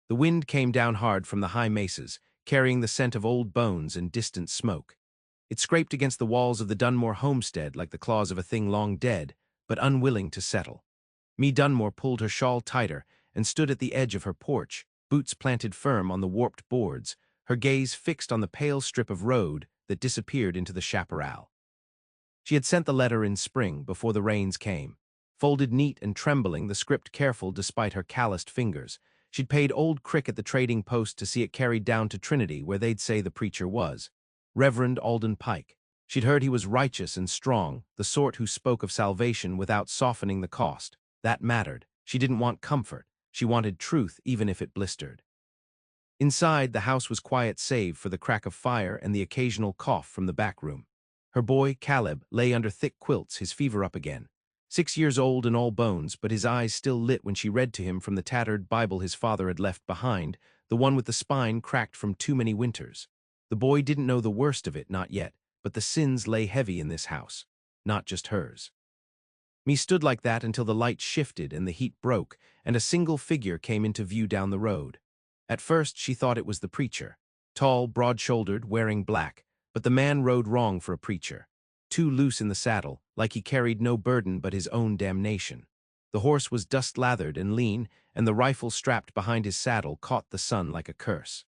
The wind came down hard from the high mesas, carrying the scent of old bones and distant smoke. It scraped against the walls of the Dunmore homestead like the claws of a thing long dead, but unwilling to settle. Mee Dunmore pulled her shawl tighter and stood at the edge of her porch, boots planted firm on the warped boards, her gaze fixed on the pale strip of road that disappeared into the chaparral. She had sent the letter in spring, before the rains came. Folded neat and trembling, the script careful despite her calloused fingers. She'd paid old Crick at the trading post to see it carried down to Trinity, where they'd say the preacher was. Reverend Alden Pike. She'd heard he was righteous and strong, the sort who spoke of salvation without softening the cost. That mattered. She didn't want comfort. She wanted truth, even if it blistered. Inside, the house was quiet save for the crack of fire and the occasional cough from the back room. Her boy, Caleb, lay under thick quilts, his fever up again. 6 years old and all bones, but his eyes still lit when she read to him from the tattered Bible his father had left behind, the one with the spine cracked from too many winters. The boy didn't know the worst of it, not yet, but the sins lay heavy in this house, not just hers. Mee stood like that until the light shifted and the heat broke, and a single figure came into view down the road. At first she thought it was the preacher, tall, broad-shouldered, wearing black, but the man rode wrong for a preacher. Too loose in the saddle, like he carried no burden but his own damnation. The horse was dust-lathered and lean, and the rifle strapped behind his saddle caught the sun like a curse.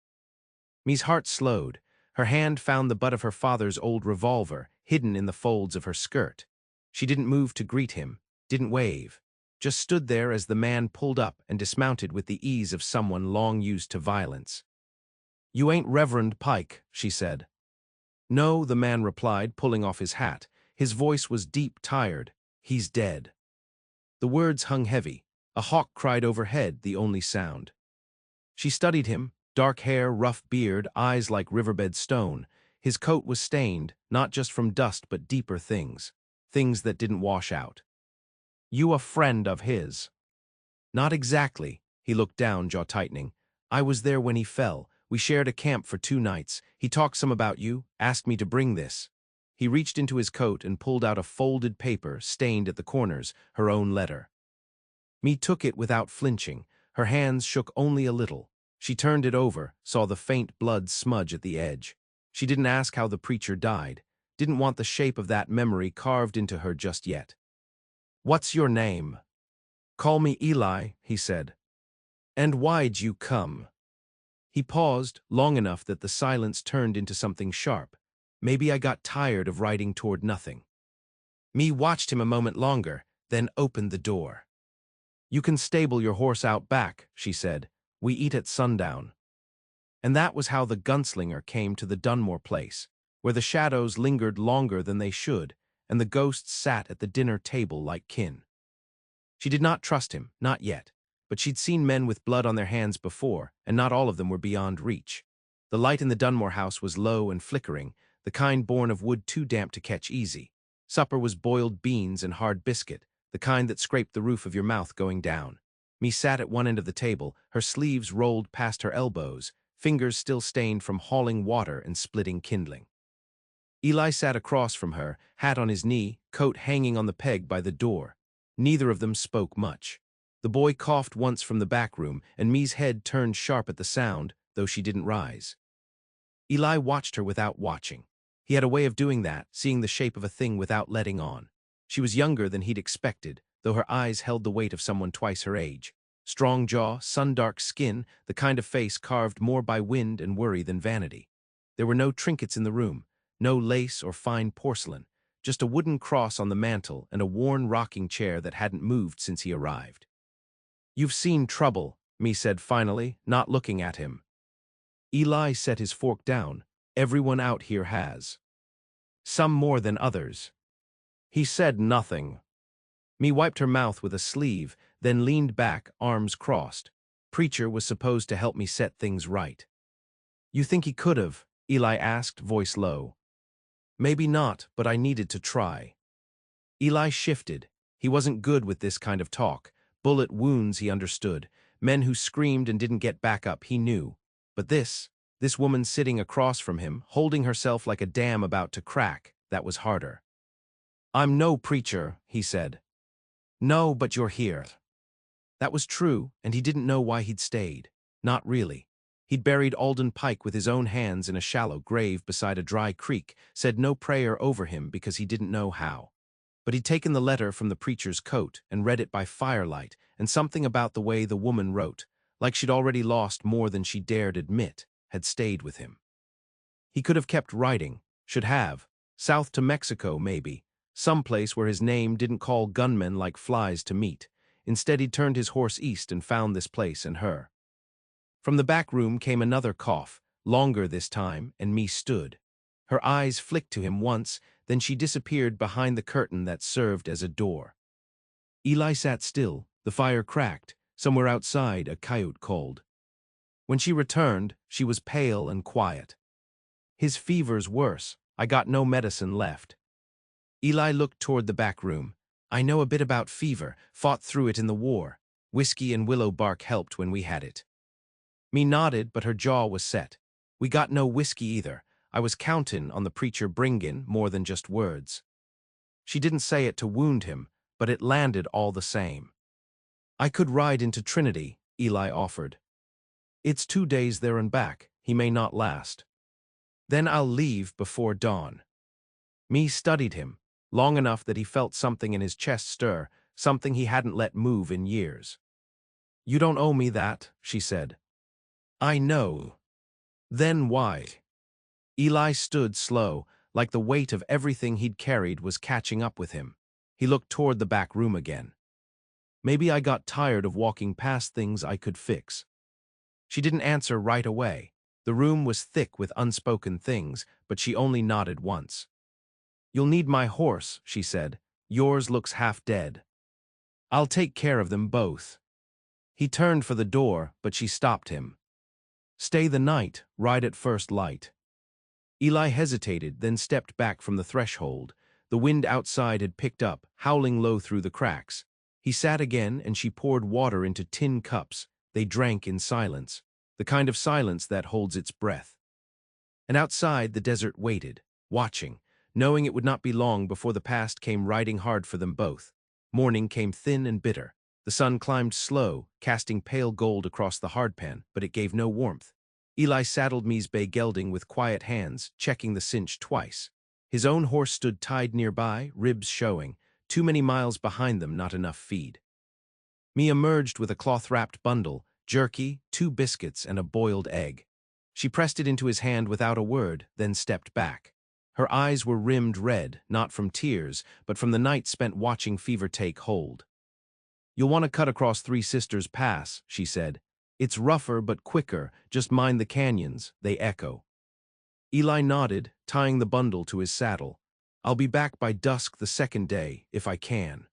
Mee's heart slowed. Her hand found the butt of her father's old revolver, hidden in the folds of her skirt. She didn't move to greet him, didn't wave, just stood there as the man pulled up and dismounted with the ease of someone long used to violence. "You ain't Reverend Pike," she said. "No," the man replied, pulling off his hat. His voice was deep, tired. "He's dead." The words hung heavy. A hawk cried overhead, the only sound. She studied him, dark hair, rough beard, eyes like riverbed stone. His coat was stained, not just from dust but deeper things that didn't wash out. "You a friend of his?" "Not exactly." He looked down, jaw tightening. "I was there when he fell. We shared a camp for 2 nights. He talked some about you, asked me to bring this." He reached into his coat and pulled out a folded paper, stained at the corners, her own letter. Mee took it without flinching. Her hands shook only a little. She turned it over, saw the faint blood smudge at the edge. She didn't ask how the preacher died, didn't want the shape of that memory carved into her just yet. "What's your name?" "Call me Eli," he said. "And why'd you come?" He paused, long enough that the silence turned into something sharp. "Maybe I got tired of riding toward nothing." Mee watched him a moment longer, then opened the door. "You can stable your horse out back," she said. "We eat at sundown." And that was how the Gunslinger came to the Dunmore place, where the shadows lingered longer than they should, and the ghosts sat at the dinner table like kin. She did not trust him, not yet, but she'd seen men with blood on their hands before, and not all of them were beyond reach. The light in the Dunmore house was low and flickering, the kind born of wood too damp to catch easy. Supper was boiled beans and hard biscuit, the kind that scraped the roof of your mouth going down. Mee sat at one end of the table, her sleeves rolled past her elbows, fingers still stained from hauling water and splitting kindling. Eli sat across from her, hat on his knee, coat hanging on the peg by the door. Neither of them spoke much. The boy coughed once from the back room, and Mee's head turned sharp at the sound, though she didn't rise. Eli watched her without watching. He had a way of doing that, seeing the shape of a thing without letting on. She was younger than he'd expected, though her eyes held the weight of someone twice her age. Strong jaw, sun-dark skin, the kind of face carved more by wind and worry than vanity. There were no trinkets in the room, no lace or fine porcelain, just a wooden cross on the mantel and a worn rocking chair that hadn't moved since he arrived. "You've seen trouble," Mee said finally, not looking at him. Eli set his fork down. "Everyone out here has. Some more than others." He said nothing. Mee wiped her mouth with a sleeve, then leaned back, arms crossed. "Preacher was supposed to help me set things right." "You think he could have?" Eli asked, voice low. "Maybe not, but I needed to try." Eli shifted. He wasn't good with this kind of talk. Bullet wounds he understood. Men who screamed and didn't get back up he knew. But this woman sitting across from him, holding herself like a dam about to crack, that was harder. "I'm no preacher," he said. "No, but you're here." That was true, and he didn't know why he'd stayed. Not really. He'd buried Alden Pike with his own hands in a shallow grave beside a dry creek, said no prayer over him because he didn't know how. But he'd taken the letter from the preacher's coat and read it by firelight, and something about the way the woman wrote, like she'd already lost more than she dared admit, had stayed with him. He could have kept writing, should have, south to Mexico maybe, someplace where his name didn't call gunmen like flies to meet. Instead he'd turned his horse east and found this place and her. From the back room came another cough, longer this time, and me stood. Her eyes flicked to him once, then she disappeared behind the curtain that served as a door. Eli sat still, the fire cracked, somewhere outside a coyote called. When she returned, she was pale and quiet. His fever's worse, I got no medicine left. Eli looked toward the back room. I know a bit about fever, fought through it in the war. Whiskey and willow bark helped when we had it. Me nodded, but her jaw was set. We got no whiskey either. I was countin' on the preacher bringin' more than just words. She didn't say it to wound him, but it landed all the same. I could ride into Trinity, Eli offered. It's 2 days there and back. He may not last. Then I'll leave before dawn. Me studied him, long enough that he felt something in his chest stir, something he hadn't let move in years. You don't owe me that, she said. I know. Then why? Eli stood slow, like the weight of everything he'd carried was catching up with him. He looked toward the back room again. Maybe I got tired of walking past things I could fix. She didn't answer right away. The room was thick with unspoken things, but she only nodded once. You'll need my horse, she said. Yours looks half dead. I'll take care of them both. He turned for the door, but she stopped him. Stay the night, ride at first light. Eli hesitated, then stepped back from the threshold. The wind outside had picked up, howling low through the cracks. He sat again, and she poured water into tin cups. They drank in silence, the kind of silence that holds its breath. And outside, the desert waited, watching, knowing it would not be long before the past came riding hard for them both. Morning came thin and bitter. The sun climbed slow, casting pale gold across the hardpan, but it gave no warmth. Eli saddled Mies Bay gelding with quiet hands, checking the cinch twice. His own horse stood tied nearby, ribs showing. Too many miles behind them, not enough feed. Me emerged with a cloth-wrapped bundle, jerky, 2 biscuits, and a boiled egg. She pressed it into his hand without a word, then stepped back. Her eyes were rimmed red, not from tears, but from the night spent watching fever take hold. You'll want to cut across Three Sisters Pass, she said. It's rougher but quicker, just mind the canyons, they echo. Eli nodded, tying the bundle to his saddle. I'll be back by dusk the second day, if I can.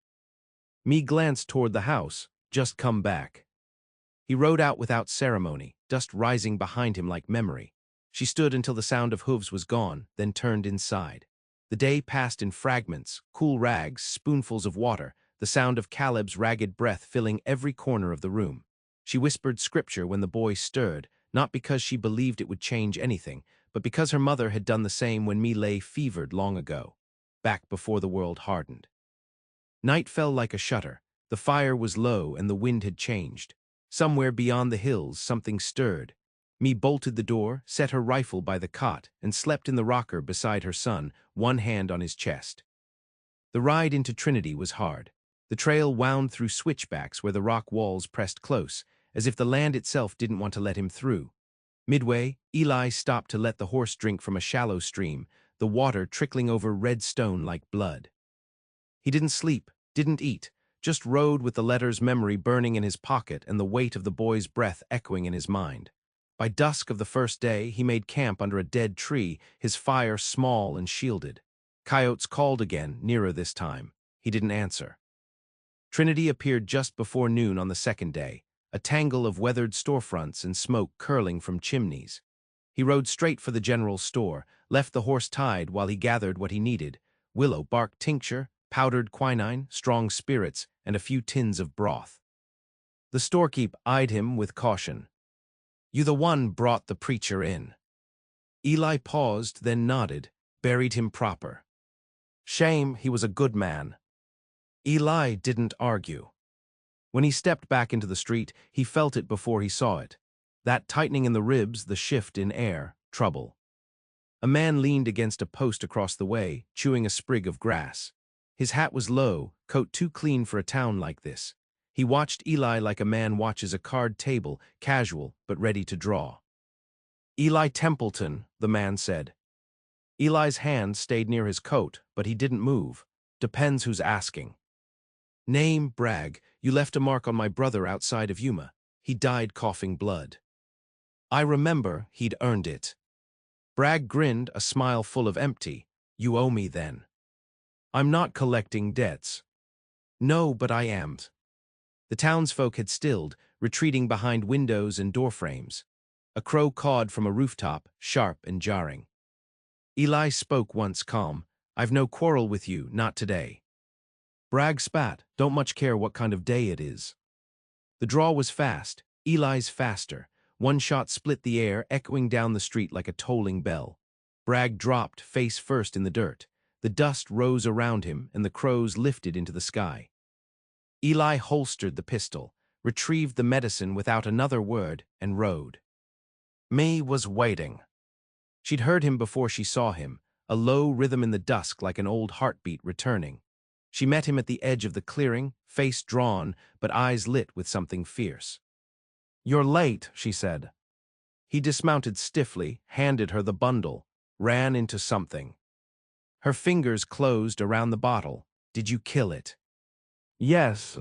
Me glanced toward the house, just come back. He rode out without ceremony, dust rising behind him like memory. She stood until the sound of hooves was gone, then turned inside. The day passed in fragments, cool rags, spoonfuls of water, the sound of Caleb's ragged breath filling every corner of the room. She whispered scripture when the boy stirred, not because she believed it would change anything, but because her mother had done the same when me lay fevered long ago, back before the world hardened. Night fell like a shutter. The fire was low and the wind had changed. Somewhere beyond the hills, something stirred. Me bolted the door, set her rifle by the cot, and slept in the rocker beside her son, one hand on his chest. The ride into Trinity was hard. The trail wound through switchbacks where the rock walls pressed close, as if the land itself didn't want to let him through. Midway, Eli stopped to let the horse drink from a shallow stream, the water trickling over red stone like blood. He didn't sleep, didn't eat, just rode with the letter's memory burning in his pocket and the weight of the boy's breath echoing in his mind. By dusk of the first day, he made camp under a dead tree, his fire small and shielded. Coyotes called again, nearer this time. He didn't answer. Trinity appeared just before noon on the second day, a tangle of weathered storefronts and smoke curling from chimneys. He rode straight for the general store, left the horse tied while he gathered what he needed: willow bark tincture, powdered quinine, strong spirits, and a few tins of broth. The storekeep eyed him with caution. You the one brought the preacher in. Eli paused, then nodded, buried him proper. Shame, he was a good man. Eli didn't argue. When he stepped back into the street, he felt it before he saw it. That tightening in the ribs, the shift in air, trouble. A man leaned against a post across the way, chewing a sprig of grass. His hat was low, coat too clean for a town like this. He watched Eli like a man watches a card table, casual but ready to draw. "Eli Templeton," the man said. Eli's hand stayed near his coat, but he didn't move. "Depends who's asking." "Name, Bragg. You left a mark on my brother outside of Yuma. He died coughing blood." "I remember. He'd earned it." Bragg grinned, a smile full of empty. "You owe me then." "I'm not collecting debts." "No, but I am." The townsfolk had stilled, retreating behind windows and doorframes. A crow cawed from a rooftop, sharp and jarring. Eli spoke once calm. "I've no quarrel with you, not today." Bragg spat. "Don't much care what kind of day it is." The draw was fast, Eli's faster. One shot split the air, echoing down the street like a tolling bell. Bragg dropped, face first in the dirt. The dust rose around him, and the crows lifted into the sky. Eli holstered the pistol, retrieved the medicine without another word, and rode. May was waiting. She'd heard him before she saw him, a low rhythm in the dusk like an old heartbeat returning. She met him at the edge of the clearing, face drawn, but eyes lit with something fierce. "You're late," she said. He dismounted stiffly, handed her the bundle, ran into something. Her fingers closed around the bottle. "Did you kill it?" "Yes."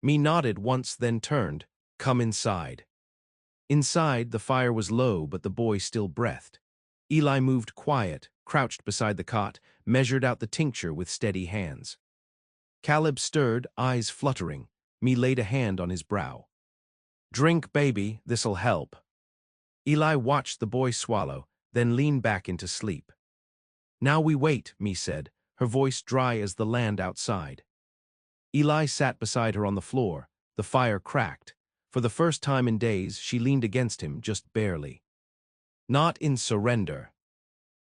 Me nodded once, then turned. "Come inside." Inside, the fire was low, but the boy still breathed. Eli moved quiet, crouched beside the cot, measured out the tincture with steady hands. Caleb stirred, eyes fluttering. Me laid a hand on his brow. "Drink, baby, this'll help." Eli watched the boy swallow, then lean back into sleep. "Now we wait," Me said, her voice dry as the land outside. Eli sat beside her on the floor. The fire cracked. For the first time in days, she leaned against him, just barely. Not in surrender,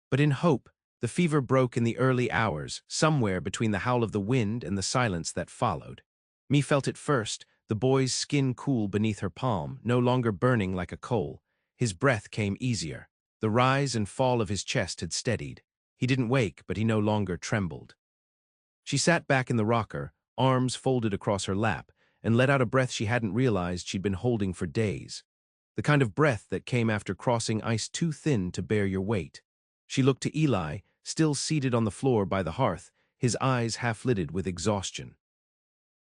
but in hope. The fever broke in the early hours, somewhere between the howl of the wind and the silence that followed. Me felt it first, the boy's skin cool beneath her palm, no longer burning like a coal. His breath came easier. The rise and fall of his chest had steadied. He didn't wake, but he no longer trembled. She sat back in the rocker, arms folded across her lap, and let out a breath she hadn't realized she'd been holding for days. The kind of breath that came after crossing ice too thin to bear your weight. She looked to Eli, still seated on the floor by the hearth, his eyes half-lidded with exhaustion.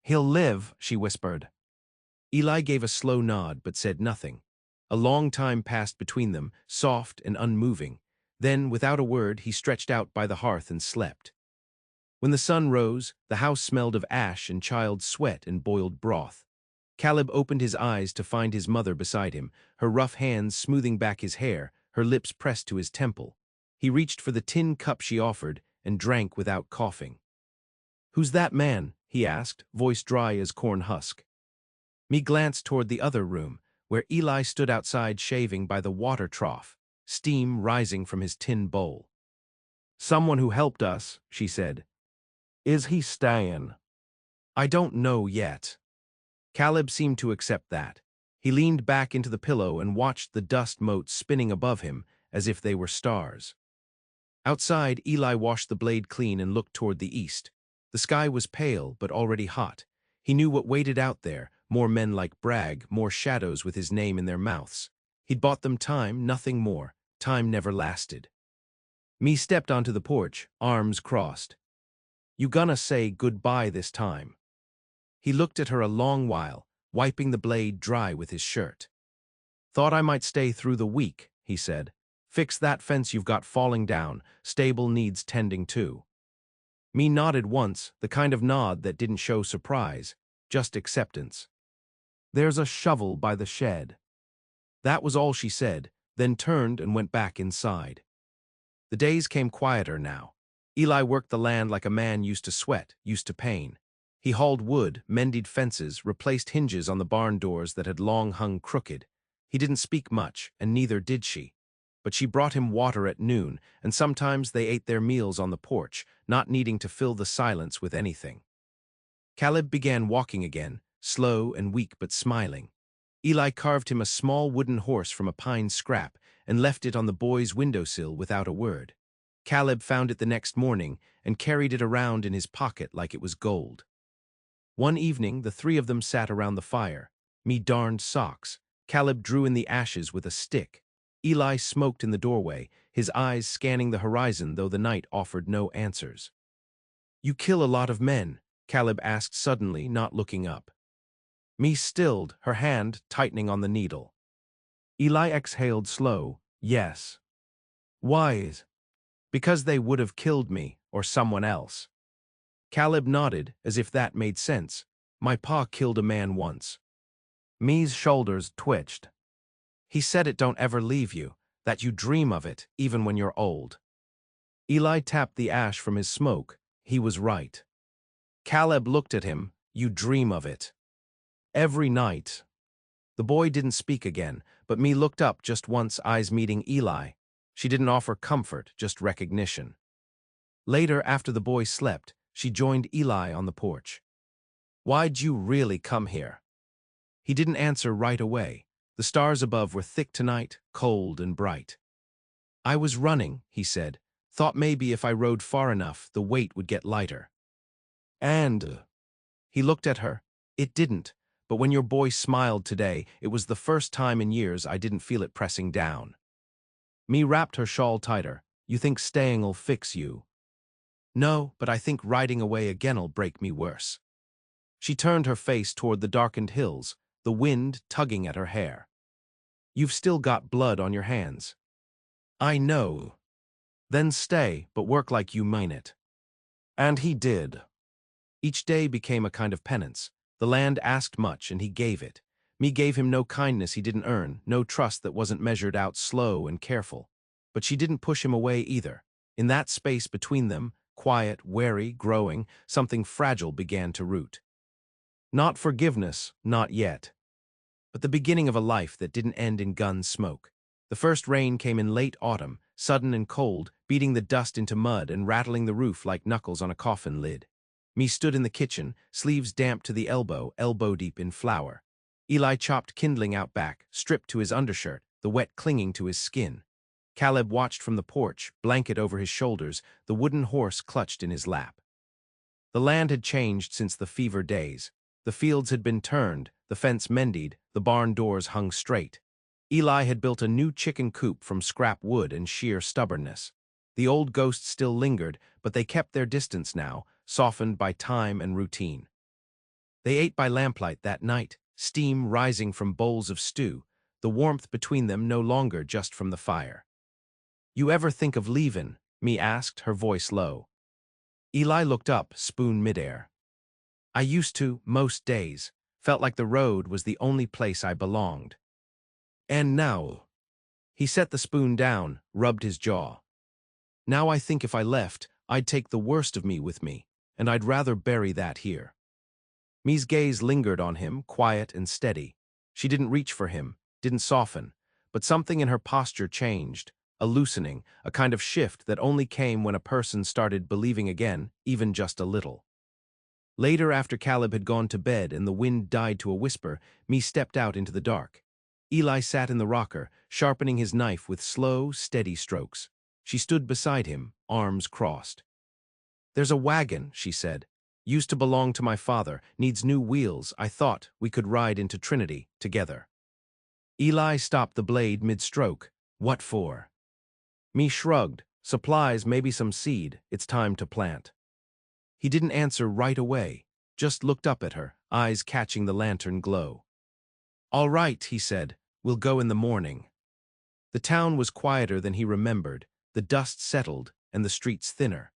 "He'll live," she whispered. Eli gave a slow nod but said nothing. A long time passed between them, soft and unmoving. Then, without a word, he stretched out by the hearth and slept. When the sun rose, the house smelled of ash and child's sweat and boiled broth. Caleb opened his eyes to find his mother beside him, her rough hands smoothing back his hair, her lips pressed to his temple. He reached for the tin cup she offered and drank without coughing. "Who's that man?" he asked, voice dry as corn husk. Me glanced toward the other room, where Eli stood outside shaving by the water trough, steam rising from his tin bowl. "Someone who helped us," she said. "Is he staying?" "I don't know yet." Caleb seemed to accept that. He leaned back into the pillow and watched the dust motes spinning above him as if they were stars. Outside, Eli washed the blade clean and looked toward the east. The sky was pale but already hot. He knew what waited out there, more men like Bragg, more shadows with his name in their mouths. He'd bought them time, nothing more. Time never lasted. Me stepped onto the porch, arms crossed. "You gonna say goodbye this time?" He looked at her a long while, wiping the blade dry with his shirt. "Thought I might stay through the week," he said. "Fix that fence you've got falling down. Stable needs tending too." Me nodded once, the kind of nod that didn't show surprise, just acceptance. "There's a shovel by the shed." That was all she said, then turned and went back inside. The days came quieter now. Eli worked the land like a man used to sweat, used to pain. He hauled wood, mended fences, replaced hinges on the barn doors that had long hung crooked. He didn't speak much, and neither did she. But she brought him water at noon, and sometimes they ate their meals on the porch, not needing to fill the silence with anything. Caleb began walking again, slow and weak but smiling. Eli carved him a small wooden horse from a pine scrap and left it on the boy's windowsill without a word. Caleb found it the next morning and carried it around in his pocket like it was gold. One evening, the three of them sat around the fire. Me darned socks. Caleb drew in the ashes with a stick. Eli smoked in the doorway, his eyes scanning the horizon though the night offered no answers. "You kill a lot of men," Caleb asked suddenly, not looking up. Me stilled, her hand tightening on the needle. Eli exhaled slow, "Yes." "Why?" "Because they would have killed me, or someone else." Caleb nodded, as if that made sense. "My pa killed a man once." Me's shoulders twitched. "He said it don't ever leave you, that you dream of it, even when you're old." Eli tapped the ash from his smoke. He was right. Caleb looked at him. "You dream of it." "Every night." The boy didn't speak again, but Me looked up just once, eyes meeting Eli. She didn't offer comfort, just recognition. Later, after the boy slept, she joined Eli on the porch. "Why'd you really come here?" He didn't answer right away. The stars above were thick tonight, cold and bright. "I was running," he said. "Thought maybe if I rode far enough, the weight would get lighter." "And?" He looked at her. "It didn't, but when your boy smiled today, it was the first time in years I didn't feel it pressing down." Me wrapped her shawl tighter. "You think staying'll fix you?" "No, but I think riding away again'll break me worse." She turned her face toward the darkened hills, the wind tugging at her hair. "You've still got blood on your hands." "I know." "Then stay, but work like you mean it." And he did. Each day became a kind of penance. The land asked much, and he gave it. Me gave him no kindness he didn't earn, no trust that wasn't measured out slow and careful. But she didn't push him away either. In that space between them, quiet, wary, growing, something fragile began to root. Not forgiveness, not yet. But the beginning of a life that didn't end in gun smoke. The first rain came in late autumn, sudden and cold, beating the dust into mud and rattling the roof like knuckles on a coffin lid. Me stood in the kitchen, sleeves damp to the elbow, elbow deep in flour. Eli chopped kindling out back, stripped to his undershirt, the wet clinging to his skin. Caleb watched from the porch, blanket over his shoulders, the wooden horse clutched in his lap. The land had changed since the fever days. The fields had been turned, the fence mended, the barn doors hung straight. Eli had built a new chicken coop from scrap wood and sheer stubbornness. The old ghosts still lingered, but they kept their distance now, softened by time and routine. They ate by lamplight that night, steam rising from bowls of stew, the warmth between them no longer just from the fire. "You ever think of leavin'?" Me asked, her voice low. Eli looked up, spoon midair. "I used to, most days. Felt like the road was the only place I belonged. And now?" He set the spoon down, rubbed his jaw. "Now I think if I left, I'd take the worst of me with me, and I'd rather bury that here." Me's gaze lingered on him, quiet and steady. She didn't reach for him, didn't soften, but something in her posture changed, a loosening, a kind of shift that only came when a person started believing again, even just a little. Later, after Caleb had gone to bed and the wind died to a whisper, Me stepped out into the dark. Eli sat in the rocker, sharpening his knife with slow, steady strokes. She stood beside him, arms crossed. "There's a wagon," she said. "Used to belong to my father, needs new wheels. I thought we could ride into Trinity together." Eli stopped the blade mid-stroke. "What for?" Me shrugged. "Supplies, maybe some seed. It's time to plant." He didn't answer right away, just looked up at her, eyes catching the lantern glow. "All right," he said. "We'll go in the morning." The town was quieter than he remembered, the dust settled and the streets thinner.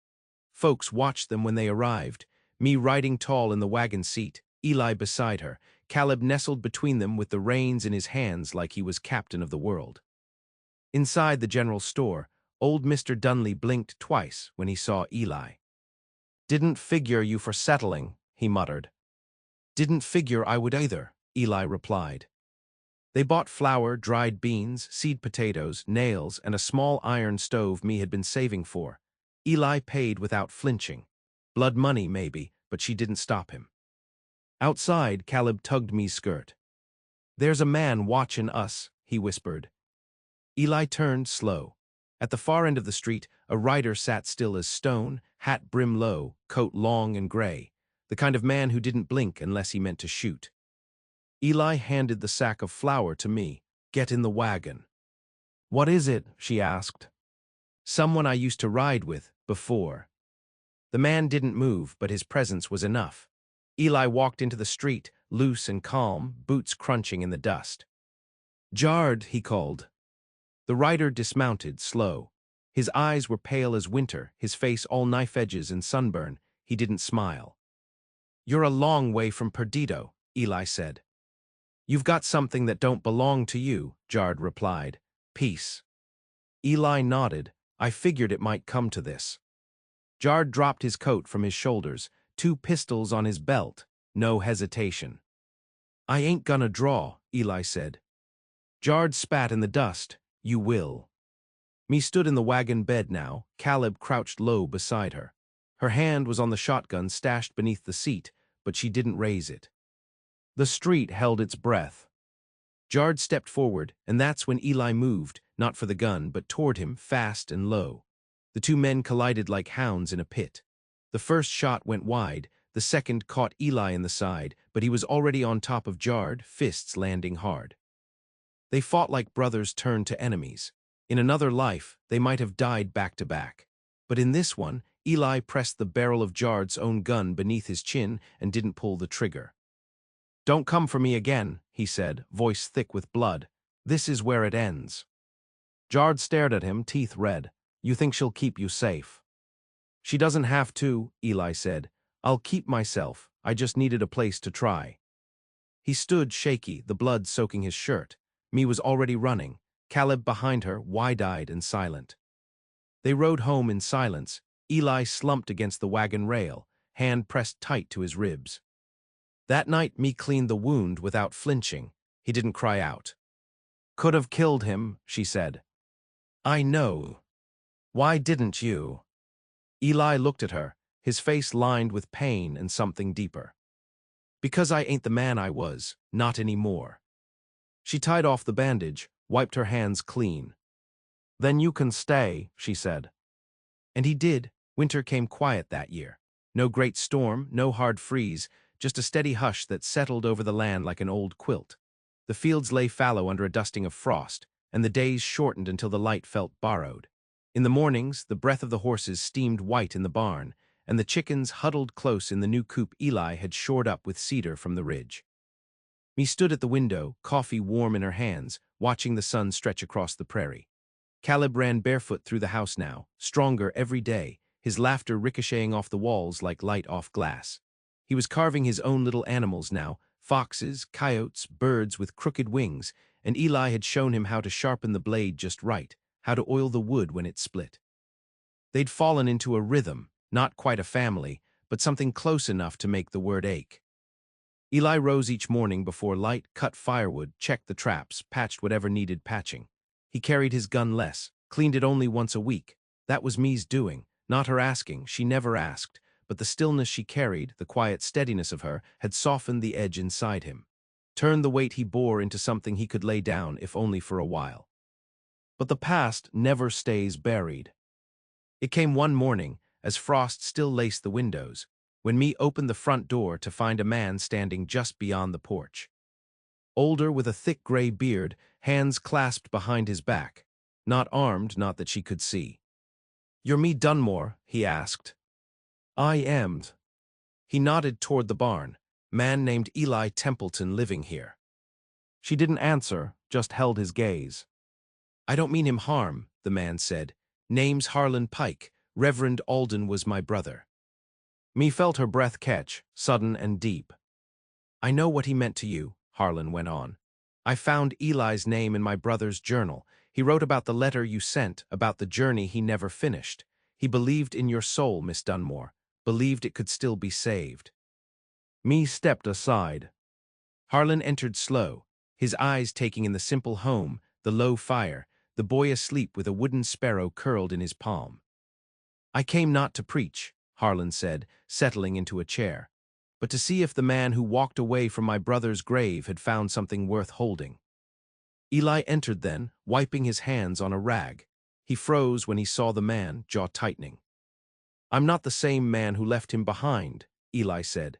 Folks watched them when they arrived, Me riding tall in the wagon seat, Eli beside her, Caleb nestled between them with the reins in his hands like he was captain of the world. Inside the general store, old Mr. Dunley blinked twice when he saw Eli. "Didn't figure you for settling," he muttered. "Didn't figure I would either," Eli replied. They bought flour, dried beans, seed potatoes, nails, and a small iron stove Me had been saving for. Eli paid without flinching. Blood money, maybe, but she didn't stop him. Outside, Caleb tugged Me's skirt. "There's a man watchin' us," he whispered. Eli turned slow. At the far end of the street, a rider sat still as stone, hat brim low, coat long and gray, the kind of man who didn't blink unless he meant to shoot. Eli handed the sack of flour to me. "Get in the wagon." "What is it?" she asked. "Someone I used to ride with, before." The man didn't move, but his presence was enough. Eli walked into the street, loose and calm, boots crunching in the dust. "Jard," he called. The rider dismounted, slow. His eyes were pale as winter, his face all knife edges and sunburn. He didn't smile. "You're a long way from Perdido," Eli said. "You've got something that don't belong to you," Jard replied. "Peace." Eli nodded. "I figured it might come to this." Jard dropped his coat from his shoulders, 2 pistols on his belt, no hesitation. "I ain't gonna draw," Eli said. Jard spat in the dust. "You will." Me stood in the wagon bed now, Caleb crouched low beside her. Her hand was on the shotgun stashed beneath the seat, but she didn't raise it. The street held its breath. Jard stepped forward, and that's when Eli moved, not for the gun, but toward him, fast and low. The 2 men collided like hounds in a pit. The first shot went wide, the second caught Eli in the side, but he was already on top of Jard, fists landing hard. They fought like brothers turned to enemies. In another life, they might have died back to back. But in this one, Eli pressed the barrel of Jard's own gun beneath his chin and didn't pull the trigger. "Don't come for me again," he said, voice thick with blood. "This is where it ends." Jard stared at him, teeth red. "You think she'll keep you safe?" "She doesn't have to," Eli said. "I'll keep myself. I just needed a place to try." He stood shaky, the blood soaking his shirt. Me was already running, Caleb behind her, wide-eyed and silent. They rode home in silence. Eli slumped against the wagon rail, hand pressed tight to his ribs. That night, me cleaned the wound without flinching. He didn't cry out. "Could have killed him," she said. "I know. Why didn't you?" Eli looked at her, his face lined with pain and something deeper. "Because I ain't the man I was, not anymore." She tied off the bandage, wiped her hands clean. "Then you can stay," she said. And he did. Winter came quiet that year. No great storm, no hard freeze, just a steady hush that settled over the land like an old quilt. The fields lay fallow under a dusting of frost, and the days shortened until the light felt borrowed. In the mornings, the breath of the horses steamed white in the barn, and the chickens huddled close in the new coop Eli had shored up with cedar from the ridge. Me stood at the window, coffee warm in her hands, watching the sun stretch across the prairie. Caleb ran barefoot through the house now, stronger every day, his laughter ricocheting off the walls like light off glass. He was carving his own little animals now, foxes, coyotes, birds with crooked wings, and Eli had shown him how to sharpen the blade just right, how to oil the wood when it split. They'd fallen into a rhythm, not quite a family, but something close enough to make the word ache. Eli rose each morning before light, cut firewood, checked the traps, patched whatever needed patching. He carried his gun less, cleaned it only once a week. That was me's doing, not her asking. She never asked, but the stillness she carried, the quiet steadiness of her, had softened the edge inside him, turned the weight he bore into something he could lay down, if only for a while. But the past never stays buried. It came one morning, as frost still laced the windows, when me opened the front door to find a man standing just beyond the porch. Older, with a thick gray beard, hands clasped behind his back. Not armed, not that she could see. "You're me Dunmore?" he asked. "I am." He nodded toward the barn. "Man named Eli Templeton living here." She didn't answer, just held his gaze. "I don't mean him harm," the man said. "Name's Harlan Pike. Reverend Alden was my brother." Me felt her breath catch, sudden and deep. "I know what he meant to you," Harlan went on. "I found Eli's name in my brother's journal. He wrote about the letter you sent, about the journey he never finished. He believed in your soul, Miss Dunmore, believed it could still be saved." Me stepped aside. Harlan entered slow, his eyes taking in the simple home, the low fire, the boy asleep with a wooden sparrow curled in his palm. "I came not to preach," Harlan said, settling into a chair. but to see if the man who walked away from my brother's grave had found something worth holding. Eli entered then, wiping his hands on a rag. He froze when he saw the man, jaw tightening. "I'm not the same man who left him behind," Eli said.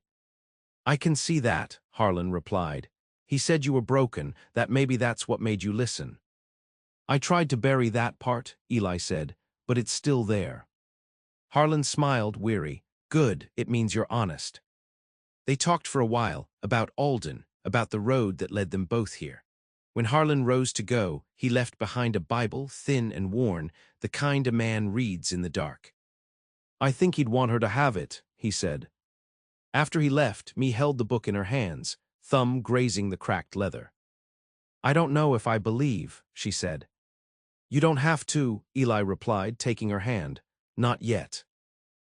"I can see that," Harlan replied. "He said you were broken, that maybe that's what made you listen." "I tried to bury that part," Eli said, "but it's still there." Harlan smiled, weary. "Good, it means you're honest." They talked for a while, about Alden, about the road that led them both here. When Harlan rose to go, he left behind a Bible, thin and worn, the kind a man reads in the dark. "I think he'd want her to have it," he said. After he left, Me held the book in her hands, thumb grazing the cracked leather. "I don't know if I believe," she said. "You don't have to," Eli replied, taking her hand. "Not yet."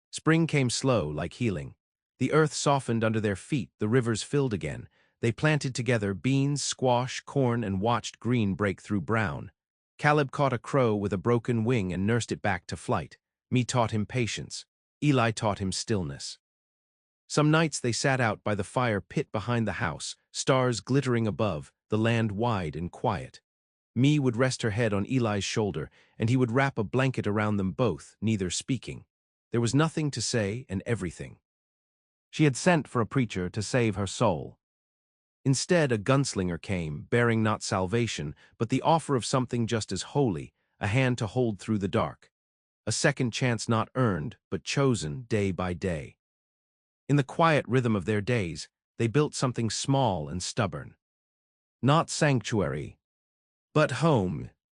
Spring came slow, like healing. The earth softened under their feet, the rivers filled again. They planted together beans, squash, corn, and watched green break through brown. Caleb caught a crow with a broken wing and nursed it back to flight. Me taught him patience. Eli taught him stillness. Some nights they sat out by the fire pit behind the house, stars glittering above, the land wide and quiet. Me would rest her head on Eli's shoulder, and he would wrap a blanket around them both, neither speaking. There was nothing to say and everything. She had sent for a preacher to save her soul. Instead, a gunslinger came, bearing not salvation, but the offer of something just as holy, a hand to hold through the dark. A second chance not earned, but chosen day by day. In the quiet rhythm of their days, they built something small and stubborn. Not sanctuary, but home,